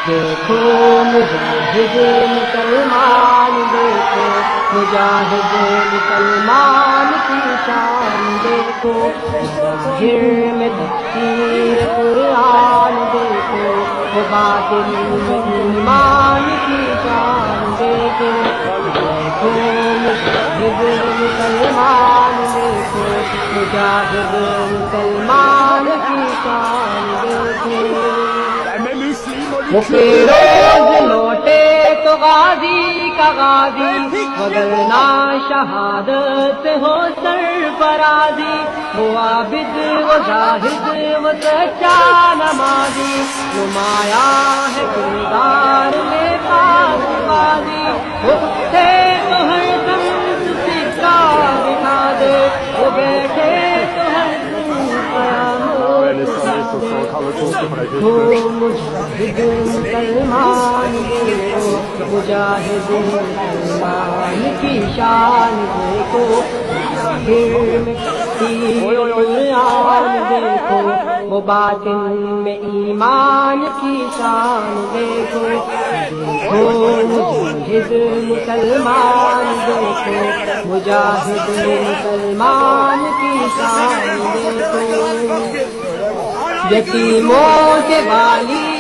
دیکھو مجاہد مسلمان، دیکھو مجاہد مسلمان کی شان، دیکھو ظاہر میں تفسیر قرآن، دیکھو وہ باطن میں ایمان کی شان، دیکھو دیکھو مجاہد مسلمان، دیکھو مجاہد مسلمان کی شان، دیکھو وہ فیروز لوٹے تو غازی کا غازی، وگرنہ شہادت ہو سرفرازی، وہ عابد وہ زاہد وہ سچا نمازی، نمایاں ہے کردار میں پاک بازی، وہ اٹھے تو ہر دم سکہ دکھا دے، وہ بیٹھے تو ہر دم مجاہد مسلمان، دیکھو مجاہد مسلمان کی شان، دیکھو ظاہر میں تفسیر قرآن، دیکھو وہ باطن میں ایمان کی شان، دیکھو دیکھو مجاہد مسلمان، دیکھو مجاہد مسلمان کی شان، دیکھو یتیموں کے والی